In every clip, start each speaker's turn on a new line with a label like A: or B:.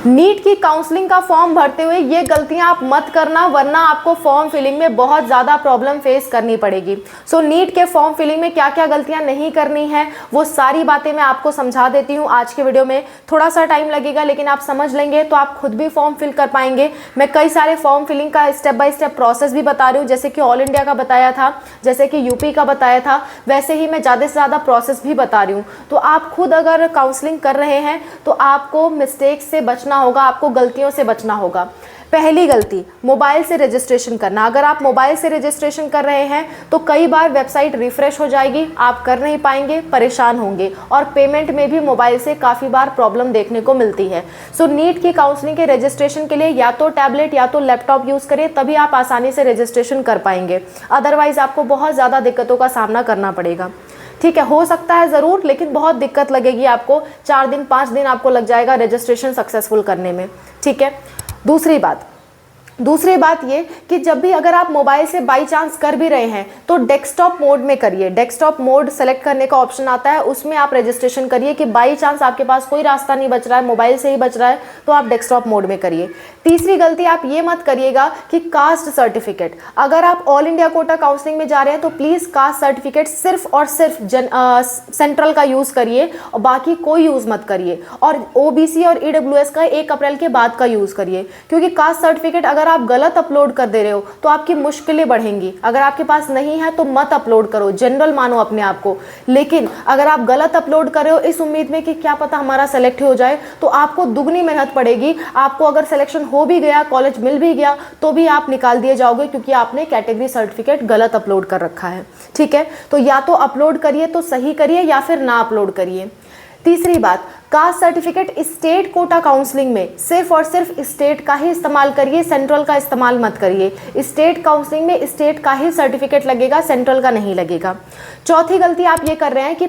A: NEET की counselling का form भरते हुए ये गलतियां आप मत करना, वरना आपको फॉर्म फिलिंग में बहुत ज़्यादा प्रॉब्लम फेस करनी पड़ेगी। सो नीट के फॉर्म फिलिंग में क्या क्या गलतियां नहीं करनी है वो सारी बातें मैं आपको समझा देती हूँ आज के वीडियो में। थोड़ा सा टाइम लगेगा लेकिन आप समझ लेंगे तो आप खुद भी फॉर्म फिल कर पाएंगे। मैं कई सारे फॉर्म फिलिंग का स्टेप बाय स्टेप प्रोसेस भी बता रही हूँ, जैसे कि ऑल इंडिया का बताया था, जैसे कि यूपी का बताया था, वैसे ही मैं ज़्यादा से ज़्यादा प्रोसेस भी बता रही हूँ। तो आप खुद अगर काउंसलिंग कर रहे हैं तो आपको मिस्टेक से बचना होगा, आपको गलतियों से बचना होगा। पहली गलती, मोबाइल से रजिस्ट्रेशन करना। अगर आप मोबाइल से रजिस्ट्रेशन कर रहे हैं तो कई बार वेबसाइट रिफ्रेश हो जाएगी, आप कर नहीं पाएंगे, परेशान होंगे, और पेमेंट में भी मोबाइल से काफ़ी बार प्रॉब्लम देखने को मिलती है। सो नीट की काउंसलिंग के रजिस्ट्रेशन के लिए या तो टैबलेट या तो लैपटॉप यूज़ करें, तभी आप आसानी से रजिस्ट्रेशन कर पाएंगे। अदरवाइज़ आपको बहुत ज़्यादा दिक्कतों का सामना करना पड़ेगा। ठीक है, हो सकता है ज़रूर, लेकिन बहुत दिक्कत लगेगी आपको। 4 दिन 5 दिन आपको लग जाएगा रजिस्ट्रेशन सक्सेसफुल करने में। ठीक है, दूसरी बात ये कि जब भी अगर आप मोबाइल से बाई चांस कर भी रहे हैं तो डेस्कटॉप मोड में करिए। डेस्कटॉप मोड सेलेक्ट करने का ऑप्शन आता है, उसमें आप रजिस्ट्रेशन करिए कि बाई चांस आपके पास कोई रास्ता नहीं बच रहा है, मोबाइल से ही बच रहा है, तो आप डेस्कटॉप मोड में करिए। तीसरी गलती आप ये मत करिएगा कि कास्ट सर्टिफिकेट। अगर आप ऑल इंडिया कोटा काउंसलिंग में जा रहे हैं तो प्लीज़ कास्ट सर्टिफिकेट सिर्फ और सिर्फ सेंट्रल का यूज़ करिए और बाकी कोई यूज़ मत करिए। और ओबीसी और ईडब्ल्यूएस का 1 अप्रैल के बाद का यूज़ करिए, क्योंकि कास्ट सर्टिफिकेट अगर आप गलत अपलोड कर दे रहे हो तो आपकी मुश्किलें बढ़ेंगी। अगर आपके पास नहीं है तो मत अपलोड करो, जनरल मानो अपने आप को। लेकिन अगर आप गलत अपलोड कर रहे हो इस उम्मीद में कि क्या पता हमारा सेलेक्ट हो जाए, तो आपको दुगनी मेहनत पड़ेगी। आपको अगर सिलेक्शन हो भी गया, कॉलेज मिल भी गया, तो भी आप निकाल दिए जाओगे, क्योंकि आपने कैटेगरी सर्टिफिकेट गलत अपलोड कर रखा है। ठीक है, तो या तो अपलोड करिए तो सही करिए या फिर ना अपलोड करिए। तीसरी बात, caste certificate state quota counselling में सिर्फ और सिर्फ स्टेट का ही इस्तेमाल करिए, सेंट्रल का इस्तेमाल मत करिए। स्टेट काउंसलिंग में स्टेट का ही सर्टिफिकेट लगेगा, सेंट्रल का नहीं लगेगा। चौथी गलती आप ये कर रहे हैं कि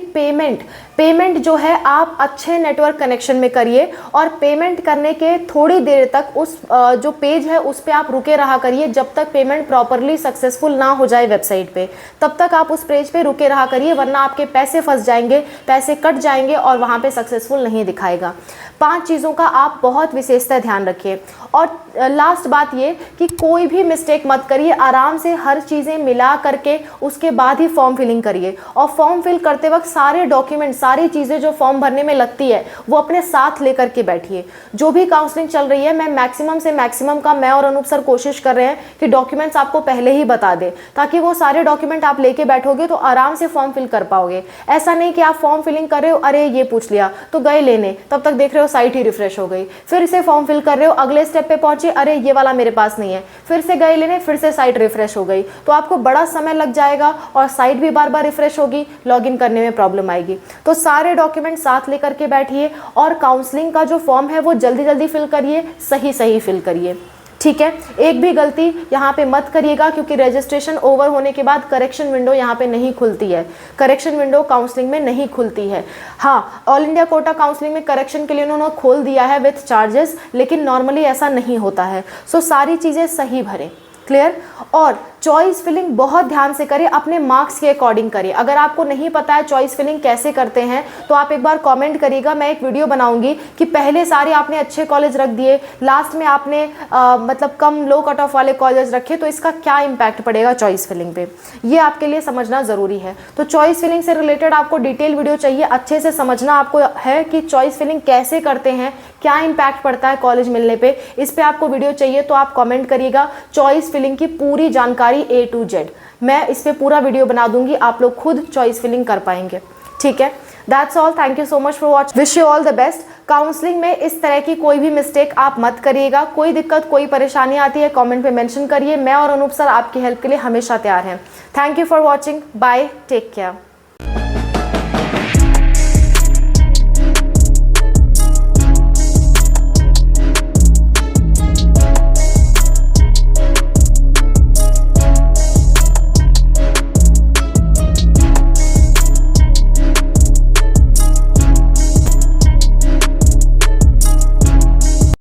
A: पेमेंट जो है आप अच्छे नेटवर्क कनेक्शन में करिए, और पेमेंट करने के थोड़ी देर तक उस जो पेज है उस पर आप रुके रहा करिए। जब तक पेमेंट प्रॉपरली सक्सेसफुल ना हो जाए वेबसाइट पे, तब तक आप उस पेज पे रुके रहा करिए, वरना आपके पैसे फंस जाएंगे, पैसे कट जाएंगे और वहाँ पे सक्सेसफुल नहीं दिखाएगा। 5 चीज़ों का आप बहुत विशेषता ध्यान रखिए। और लास्ट बात ये कि कोई भी मिस्टेक मत करिए, आराम से हर चीज़ें मिला करके उसके बाद ही फॉर्म फिलिंग करिए। और फॉर्म फिल करते वक्त सारे डॉक्यूमेंट, सारी चीज़ें जो फॉर्म भरने में लगती है वो अपने साथ लेकर के बैठिए। जो भी काउंसलिंग चल रही है, मैं मैक्सिमम से मैक्सिमम का मैं और अनूप सर कोशिश कर रहे हैं कि डॉक्यूमेंट्स आपको पहले ही बता दें, ताकि वो सारे डॉक्यूमेंट आप लेके बैठोगे तो आराम से फॉर्म फिल कर पाओगे। ऐसा नहीं कि आप फॉर्म फिलिंग कर रहे हो, अरे ये पूछ लिया तो गए लेने, तब तक देख रहे हो साइट ही रिफ्रेश हो गई, फिर इसे फॉर्म फिल कर रहे हो, अगले स्टेप पे पहुंचे, अरे ये वाला मेरे पास नहीं है, फिर से गए लेने, फिर से साइट रिफ्रेश हो गई, तो आपको बड़ा समय लग जाएगा और साइट भी बार बार रिफ्रेश होगी, लॉगिन करने में प्रॉब्लम आएगी। तो सारे डॉक्यूमेंट साथ लेकर के बैठिए और काउंसलिंग का जो फॉर्म है वो जल्दी जल्दी फिल करिए, सही फिल करिए। ठीक है, एक भी गलती यहाँ पे मत करिएगा, क्योंकि रजिस्ट्रेशन ओवर होने के बाद करेक्शन विंडो यहाँ पे नहीं खुलती है। करेक्शन विंडो काउंसलिंग में नहीं खुलती है। हाँ, ऑल इंडिया कोटा काउंसलिंग में करेक्शन के लिए उन्होंने खोल दिया है विथ चार्जेस, लेकिन नॉर्मली ऐसा नहीं होता है। सो सारी चीज़ें सही भरें। क्लियर? और चॉइस फिलिंग बहुत ध्यान से करें, अपने मार्क्स के अकॉर्डिंग करें। अगर आपको नहीं पता है चॉइस फिलिंग कैसे करते हैं तो आप एक बार कमेंट करिएगा, मैं एक वीडियो बनाऊंगी कि पहले सारे आपने अच्छे कॉलेज रख दिए, लास्ट में आपने मतलब कम लो कट ऑफ वाले कॉलेज रखे, तो इसका क्या इम्पैक्ट पड़ेगा चॉइस फिलिंग पे, ये आपके लिए समझना ज़रूरी है। तो चॉइस फिलिंग से रिलेटेड आपको डिटेल वीडियो चाहिए, अच्छे से समझना आपको है कि चॉइस फिलिंग कैसे करते हैं, क्या इम्पैक्ट पड़ता है कॉलेज मिलने पे, इस पे आपको वीडियो चाहिए तो आप कमेंट करिएगा। चॉइस फिलिंग की पूरी जानकारी A to Z मैं इस पे पूरा वीडियो बना दूंगी, आप लोग खुद चॉइस फिलिंग कर पाएंगे। ठीक है, that's all, thank you so much for watching, wish you all the best. Counselling में इस तरह की कोई भी मिस्टेक आप मत करिएगा। कोई दिक्कत, कोई परेशानी आती है कमेंट पे मेंशन करिए, मैं और अनूप सर आपकी हेल्प के लिए हमेशा तैयार हैं। Thank you for watching, bye, take care.